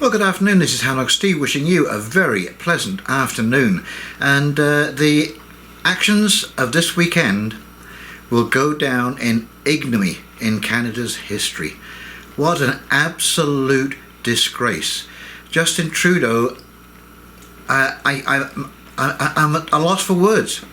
Well, good afternoon. This is Houndog Steve wishing you a very pleasant afternoon. And the actions of this weekend will go down in ignominy in Canada's history. What an absolute disgrace. Justin Trudeau, I'm at a loss for words.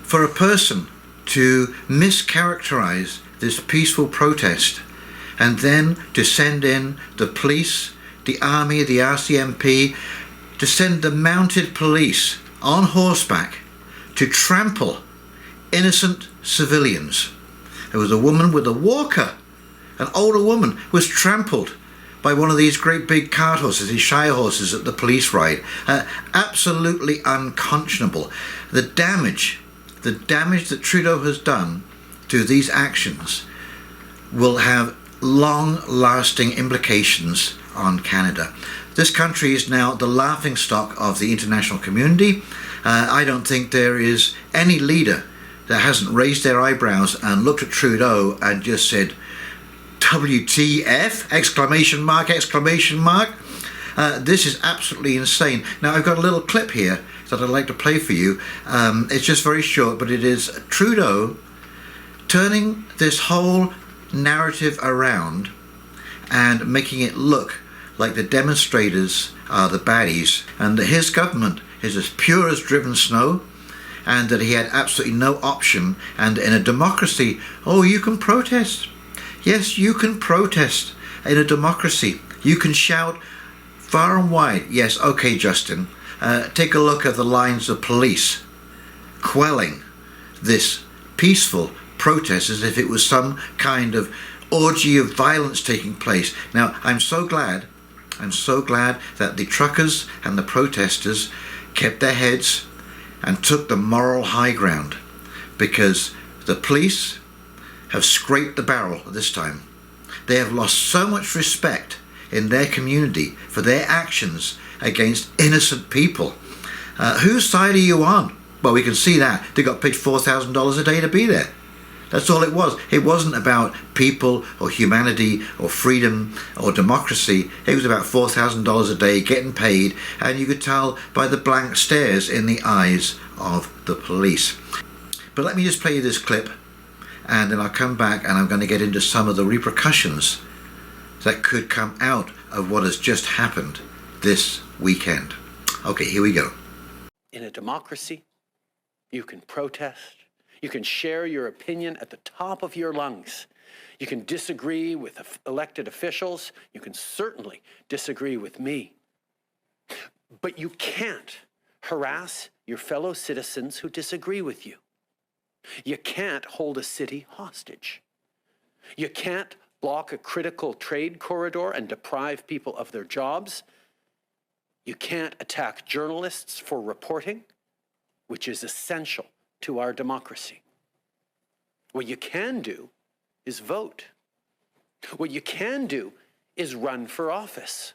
For a person to mischaracterize this peaceful protest and then to send in the police, the army, the RCMP, to send the mounted police on horseback to trample innocent civilians. There was a woman with a walker, an older woman, was trampled by one of these great big cart horses, these shire horses at the police ride. Absolutely unconscionable. The damage that Trudeau has done to these actions will have long-lasting implications on Canada. This country is now the laughingstock of the international community. I don't think there is any leader that hasn't raised their eyebrows and looked at Trudeau and just said, WTF! Exclamation mark, exclamation mark. This is absolutely insane. Now, I've got a little clip here that I'd like to play for you. It's just very short, but it is Trudeau turning this whole narrative around and making it look like the demonstrators are the baddies and that his government is as pure as driven snow and that he had absolutely no option, and in a democracy, oh, you can protest. Yes, you can protest in a democracy. You can shout far and wide. Yes, okay, Justin, take a look at the lines of police quelling this peaceful protest as if it was some kind of orgy of violence taking place. Now, I'm so glad that the truckers and the protesters kept their heads and took the moral high ground, because the police have scraped the barrel this time. They have lost so much respect in their community for their actions against innocent people. Whose side are you on? Well, we can see that. They got paid $4,000 a day to be there. That's all it was. It wasn't about people or humanity or freedom or democracy. It was about $4,000 a day getting paid, and you could tell by the blank stares in the eyes of the police. But let me just play you this clip, and then I'll come back and I'm going to get into some of the repercussions that could come out of what has just happened this weekend. Okay, here we go. In a democracy, you can protest. You can share your opinion at the top of your lungs. You can disagree with elected officials. You can certainly disagree with me. But you can't harass your fellow citizens who disagree with you. You can't hold a city hostage. You can't block a critical trade corridor and deprive people of their jobs. You can't attack journalists for reporting, which is essential to our democracy. What you can do is vote. What you can do is run for office.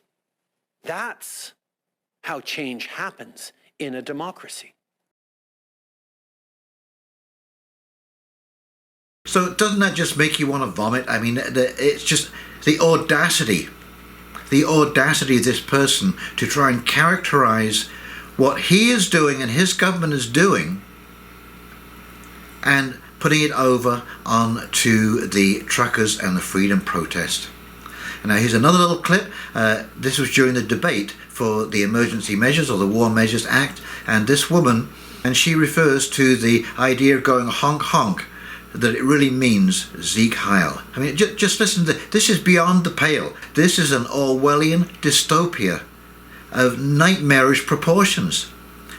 That's how change happens in a democracy. So doesn't that just make you want to vomit? I mean, it's just the audacity of this person to try and characterize what he is doing and his government is doing and putting it over on to the truckers and the freedom protest. Now here's another little clip. This was during the debate for the Emergency Measures or the War Measures Act, and this woman, and she refers to the idea of going honk honk, that it really means Sieg Heil. I mean, just listen to this. Is beyond the pale. This is an Orwellian dystopia of nightmarish proportions.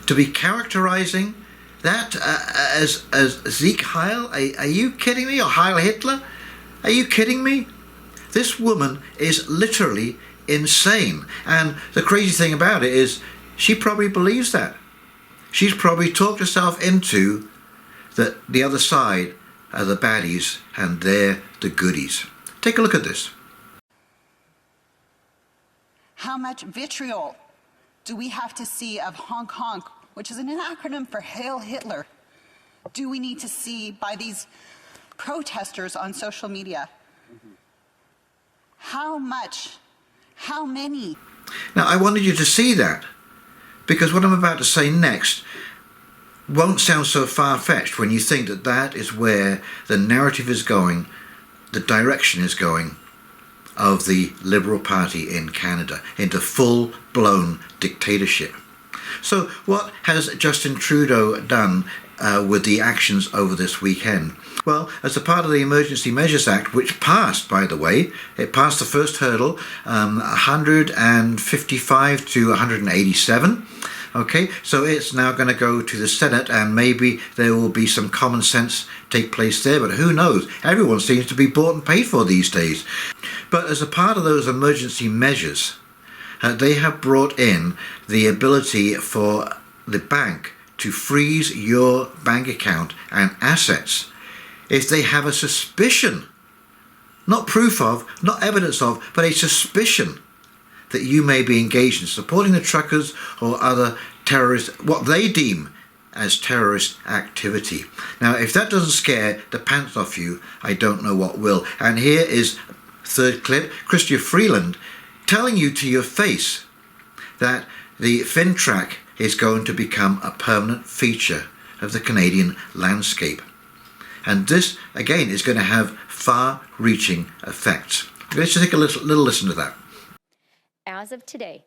To be characterizing that as Sieg Heil? Are you kidding me? Or Heil Hitler? Are you kidding me? This woman is literally insane. And the crazy thing about it is she probably believes that. She's probably talked herself into that the other side are the baddies and they're the goodies. Take a look at this. How much vitriol do we have to see of honk honk, which is an acronym for Hail Hitler, do we need to see by these protesters on social media? How many Now, I wanted you to see that, because what I'm about to say next won't sound so far-fetched when you think that that is where the narrative is going, the direction is going of the Liberal Party in Canada, into full-blown dictatorship. So what has Justin Trudeau done with the actions over this weekend? Well, as a part of the Emergency Measures Act, which passed, by the way, it passed the first hurdle, 155 to 187. Okay, so it's now going to go to the Senate, and maybe there will be some common sense take place there, but who knows? Everyone seems to be bought and paid for these days. But as a part of those emergency measures, they have brought in the ability for the bank to freeze your bank account and assets if they have a suspicion, not proof of, not evidence of, but a suspicion that you may be engaged in supporting the truckers or other terrorists, what they deem as terrorist activity. Now, if that doesn't scare the pants off you, I don't know what will. And here is third clip, Chrystia Freeland telling you to your face that the FinTrack is going to become a permanent feature of the Canadian landscape. And this, again, is going to have far-reaching effects. Let's just take a little listen to that. As of today,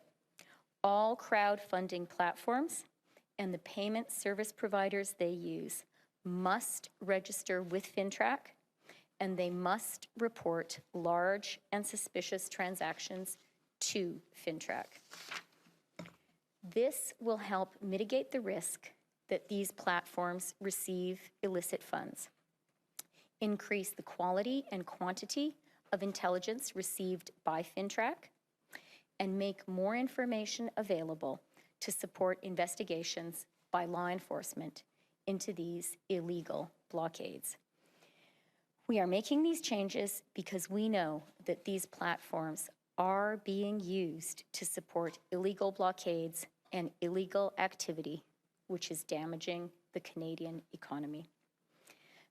all crowdfunding platforms and the payment service providers they use must register with FinTrack, and they must report large and suspicious transactions to FinTrack. This will help mitigate the risk that these platforms receive illicit funds, increase the quality and quantity of intelligence received by FinTrack, and make more information available to support investigations by law enforcement into these illegal blockades. We are making these changes because we know that these platforms are being used to support illegal blockades and illegal activity, which is damaging the Canadian economy.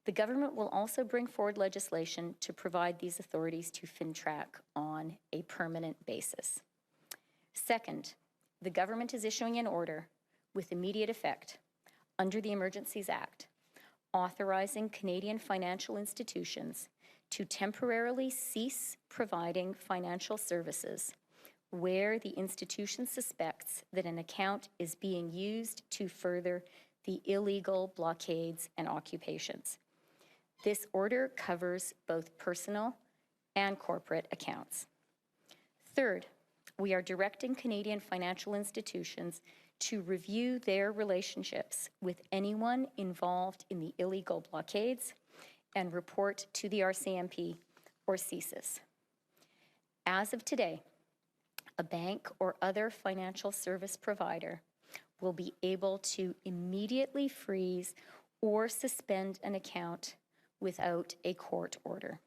The government will also bring forward legislation to provide these authorities to FinTrack on a permanent basis. Second, the government is issuing an order with immediate effect under the Emergencies Act, authorizing Canadian financial institutions to temporarily cease providing financial services where the institution suspects that an account is being used to further the illegal blockades and occupations. This order covers both personal and corporate accounts. Third, we are directing Canadian financial institutions to review their relationships with anyone involved in the illegal blockades and report to the RCMP or CSIS. As of today, a bank or other financial service provider will be able to immediately freeze or suspend an account without a court order.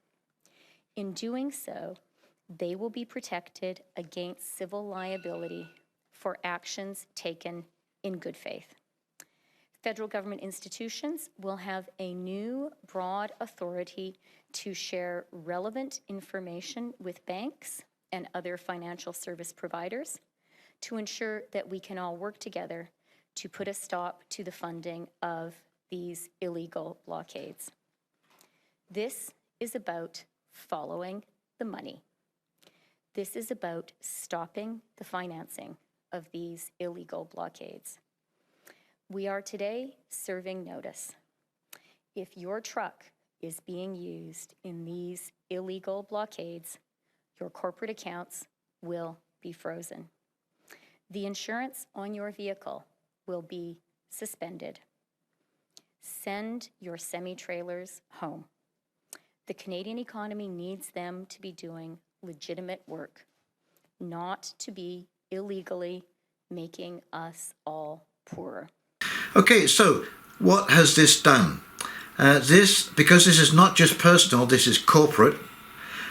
In doing so, they will be protected against civil liability for actions taken in good faith. Federal government institutions will have a new broad authority to share relevant information with banks and other financial service providers to ensure that we can all work together to put a stop to the funding of these illegal blockades. This is about following the money. This is about stopping the financing of these illegal blockades. We are today serving notice. If your truck is being used in these illegal blockades, your corporate accounts will be frozen. The insurance on your vehicle will be suspended. Send your semi-trailers home. The Canadian economy needs them to be doing legitimate work, not to be illegally making us all poorer. Okay, so what has this done? Because this is not just personal, this is corporate,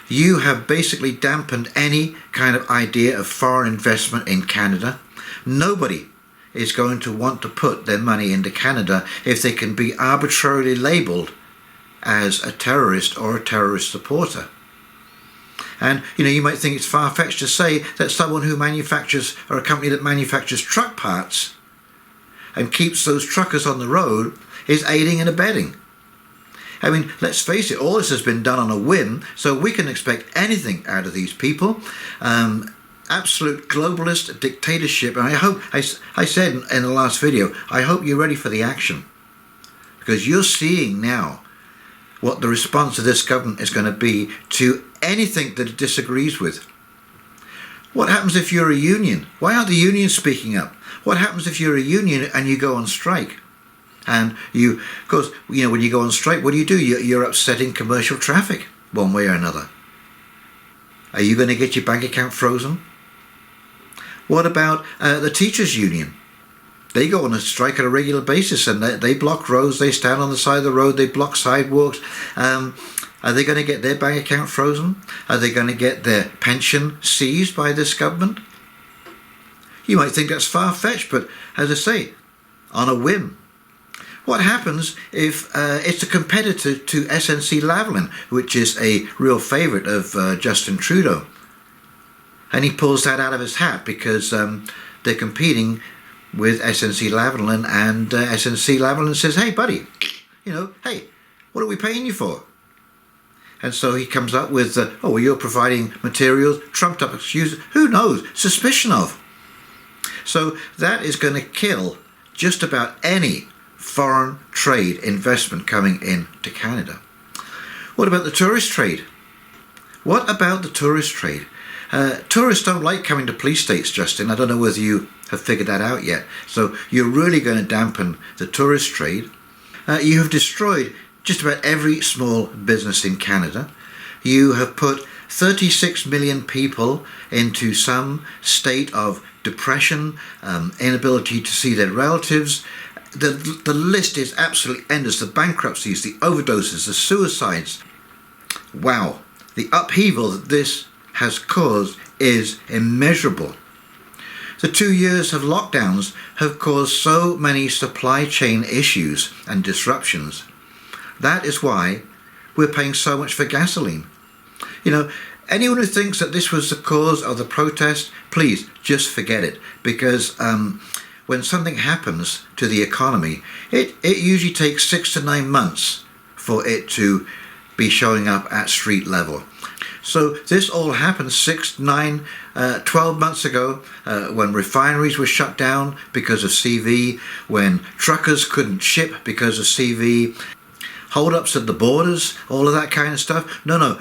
you have basically dampened any kind of idea of foreign investment in Canada. Nobody is going to want to put their money into Canada if they can be arbitrarily labelled as a terrorist or a terrorist supporter. And, you might think it's far-fetched to say that someone who manufactures, or a company that manufactures truck parts and keeps those truckers on the road is aiding and abetting. I mean, let's face it, all this has been done on a whim, so we can expect anything out of these people. Absolute globalist dictatorship. And I hope, I said in the last video, I hope you're ready for the action. Because you're seeing now what the response of this government is going to be to anything that it disagrees with. What happens if you're a union? Why aren't the unions speaking up? What happens if you're a union and you go on strike? And of course, when you go on strike, what do? You're upsetting commercial traffic one way or another. Are you going to get your bank account frozen? What about the teachers' union? They go on a strike on a regular basis, and they block roads, they stand on the side of the road, they block sidewalks. Are they going to get their bank account frozen? Are they going to get their pension seized by this government? You might think that's far-fetched, but as I say, on a whim. What happens if it's a competitor to SNC-Lavalin, which is a real favourite of Justin Trudeau? And he pulls that out of his hat because they're competing with SNC-Lavalin, and SNC-Lavalin says, hey buddy, hey, what are we paying you for? And so he comes up with, oh, well, you're providing materials, trumped up excuses, who knows, suspicion of. So that is going to kill just about any foreign trade investment coming into Canada. What about the tourist trade? What about the tourist trade? Tourists don't like coming to police states, Justin. I don't know whether you have figured that out yet. So you're really going to dampen the tourist trade. You have destroyed just about every small business in Canada. You have put 36 million people into some state of depression, inability to see their relatives. The list is absolutely endless. The bankruptcies, the overdoses, the suicides. Wow. The upheaval that this has caused is immeasurable. The 2 years of lockdowns have caused so many supply chain issues and disruptions. That is why we're paying so much for gasoline. Anyone who thinks that this was the cause of the protest, please just forget it. Because when something happens to the economy, it usually takes 6 to 9 months for it to be showing up at street level. So this all happened 6, 9, 12 months ago when refineries were shut down because of CV, when truckers couldn't ship because of CV, hold-ups at the borders, all of that kind of stuff. No,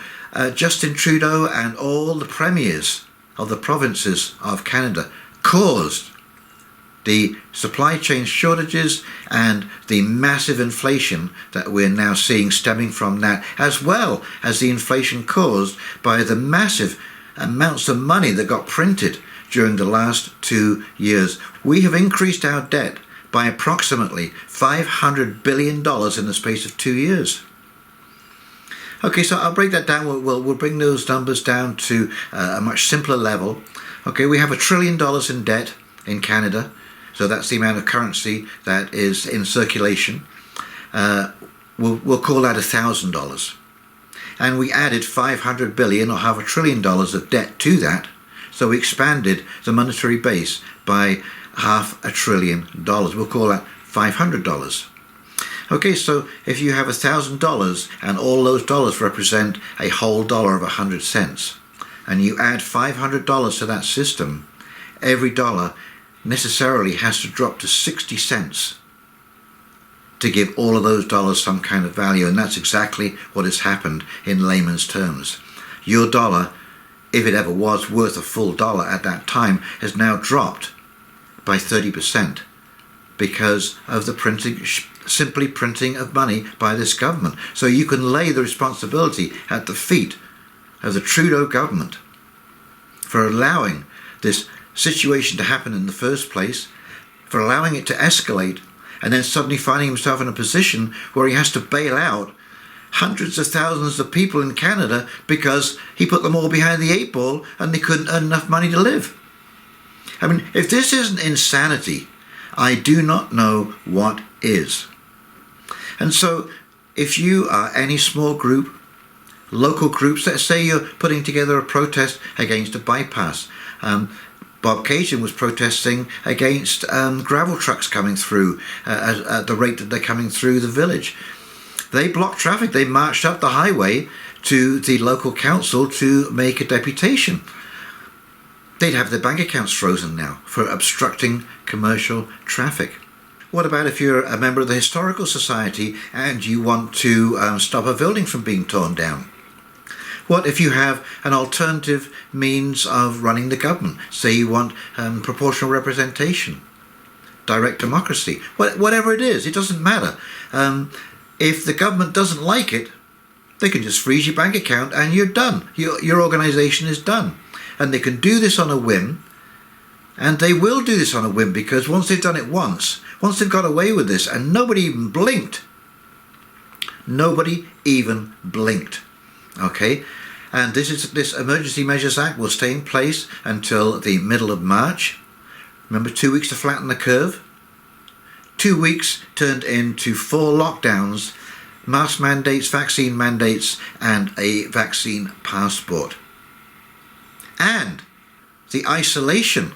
Justin Trudeau and all the premiers of the provinces of Canada caused the supply chain shortages and the massive inflation that we're now seeing stemming from that, as well as the inflation caused by the massive amounts of money that got printed during the last 2 years. We have increased our debt by approximately $500 billion in the space of 2 years. Okay, so I'll break that down. We'll bring those numbers down to a much simpler level. Okay, we have $1 trillion in debt in Canada. So that's the amount of currency that is in circulation. We'll call that $1,000. And we added $500 billion or $500 billion of debt to that. So we expanded the monetary base by $500 billion. We'll call that $500. Okay, so if you have $1,000 and all those dollars represent a whole dollar of 100 cents, and you add $500 to that system, every dollar necessarily has to drop to 60 cents to give all of those dollars some kind of value. And that's exactly what has happened in layman's terms. Your dollar, if it ever was worth a full dollar at that time, has now dropped by 30% because of the simply printing of money by this government. So you can lay the responsibility at the feet of the Trudeau government for allowing this situation to happen in the first place, for allowing it to escalate, and then suddenly finding himself in a position where he has to bail out hundreds of thousands of people in Canada because he put them all behind the 8 ball and they couldn't earn enough money to live. I mean, if this isn't insanity, I do not know what is. And so if you are any small group local groups. Let's say you're putting together a protest against a bypass. Bob Cajun was protesting against gravel trucks coming through at the rate that they're coming through the village. They blocked traffic. They marched up the highway to the local council to make a deputation. They'd have their bank accounts frozen now for obstructing commercial traffic. What about if you're a member of the Historical Society and you want to stop a building from being torn down? What if you have an alternative means of running the government? Say you want proportional representation, direct democracy, whatever it is, it doesn't matter. If the government doesn't like it, they can just freeze your bank account and you're done. Your organisation is done. And they can do this on a whim, and they will do this on a whim, because once they've done it once they've got away with this, and nobody even blinked. Nobody even blinked. Okay? And this Emergency Measures Act will stay in place until the middle of March. Remember, 2 weeks to flatten the curve? 2 weeks turned into 4 lockdowns, mask mandates, vaccine mandates, and a vaccine passport. And the isolation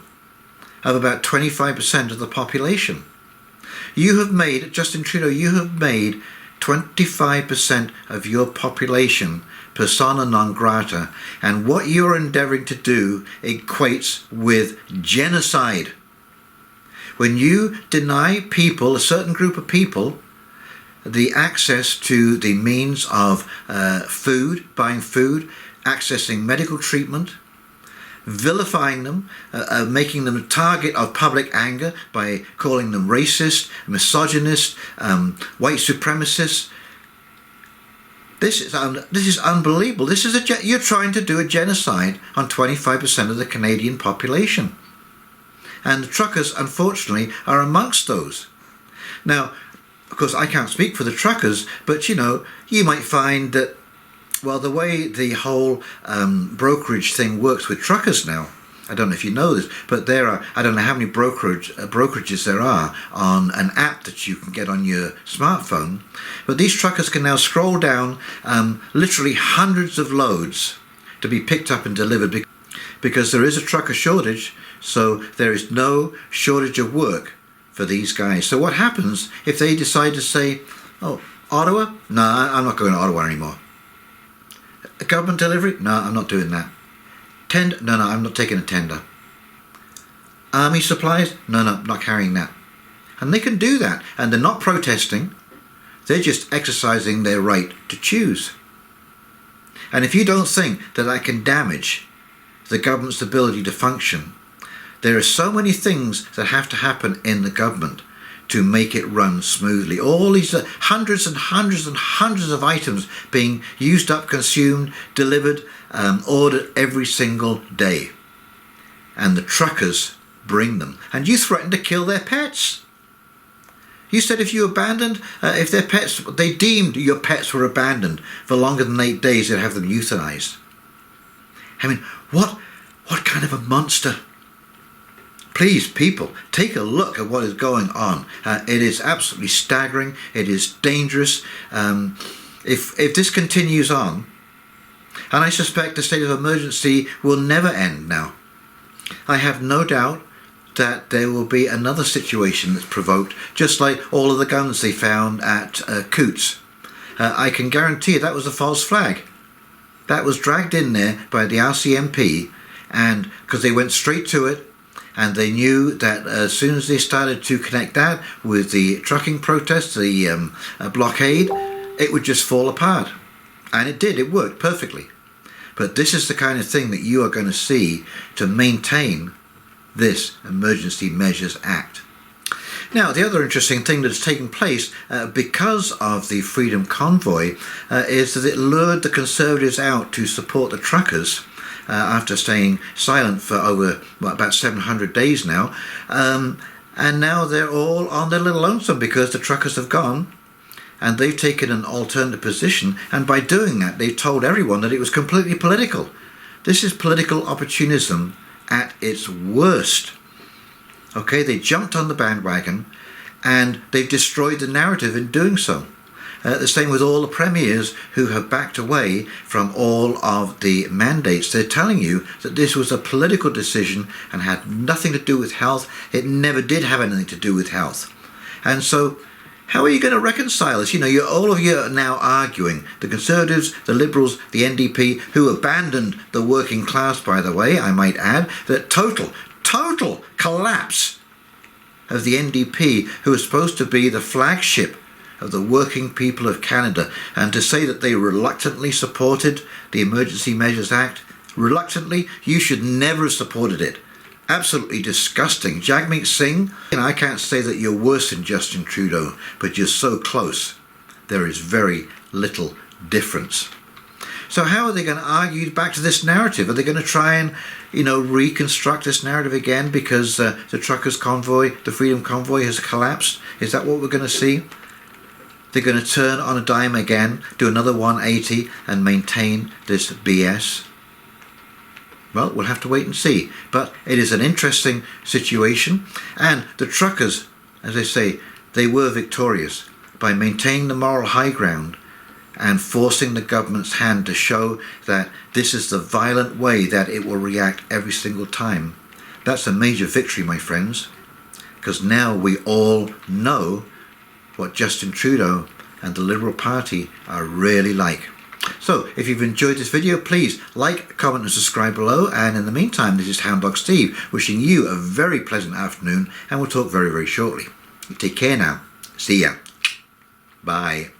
of about 25% of the population. You have made, Justin Trudeau, you have made 25% of your population persona non grata, and what you're endeavouring to do equates with genocide. When you deny people, a certain group of people, the access to the means of food, buying food, accessing medical treatment, vilifying them, making them a target of public anger by calling them racist, misogynist, white supremacists. This is unbelievable. You're trying to do a genocide on 25% of the Canadian population. And the truckers, unfortunately, are amongst those. Now, of course, I can't speak for the truckers, but you might find that, well, the way the whole brokerage thing works with truckers now, I don't know if you know this, but there are, I don't know how many brokerages there are on an app that you can get on your smartphone, but these truckers can now scroll down literally hundreds of loads to be picked up and delivered, because there is a trucker shortage, so there is no shortage of work for these guys. So what happens if they decide to say, oh, Ottawa? No, I'm not going to Ottawa anymore. A government delivery? No, I'm not doing that. Tender? No, I'm not taking a tender. Army supplies? No, I'm not carrying that. And they can do that. And they're not protesting. They're just exercising their right to choose. And if you don't think that that can damage the government's ability to function, there are so many things that have to happen in the government to make it run smoothly. All these hundreds and hundreds and hundreds of items being used up, consumed, delivered, ordered every single day. And the truckers bring them. And you threaten to kill their pets. You said if you abandoned, if their pets, they deemed your pets were abandoned for longer than 8 days, they'd have them euthanized. I mean, what kind of a monster? Please, people, take a look at what is going on. It is absolutely staggering. It is dangerous. If this continues on, and I suspect the state of emergency will never end now, I have no doubt that there will be another situation that's provoked, just like all of the guns they found at Coots. I can guarantee you that was a false flag. That was dragged in there by the RCMP, and because they went straight to it, and they knew that as soon as they started to connect that with the trucking protests, the blockade, it would just fall apart. And it did, it worked perfectly. But this is the kind of thing that you are going to see to maintain this Emergency Measures Act. Now, the other interesting thing that's taken place because of the Freedom Convoy is that it lured the Conservatives out to support the truckers after staying silent for over about 700 days now. And now they're all on their little lonesome because the truckers have gone and they've taken an alternative position. And by doing that, they've told everyone that it was completely political. This is political opportunism at its worst. Okay, they jumped on the bandwagon and they've destroyed the narrative in doing so. The same with all the premiers who have backed away from all of the mandates. They're telling you that this was a political decision and had nothing to do with health. It never did have anything to do with health. And so how are you going to reconcile this? You know, all of you are now arguing, the Conservatives, the Liberals, the NDP, who abandoned the working class, by the way, I might add, that total collapse of the NDP, who is supposed to be the flagship of the working people of Canada, and to say that they reluctantly supported the Emergency Measures Act, reluctantly, you should never have supported it. Absolutely disgusting. Jagmeet Singh, I can't say that you're worse than Justin Trudeau, but you're so close. There is very little difference. So how are they going to argue back to this narrative? Are they going to try and, reconstruct this narrative again because the truckers' convoy, the Freedom Convoy, has collapsed? Is that what we're going to see? They're going to turn on a dime again, do another 180 and maintain this BS? Well, we'll have to wait and see. But it is an interesting situation. And the truckers, as I say, they were victorious by maintaining the moral high ground and forcing the government's hand to show that this is the violent way that it will react every single time. That's a major victory, my friends, because now we all know what Justin Trudeau and the Liberal Party are really like. So, if you've enjoyed this video, please like, comment and subscribe below. And in the meantime, this is Houndog Steve, wishing you a very pleasant afternoon, and we'll talk very, very shortly. Take care now. See ya. Bye.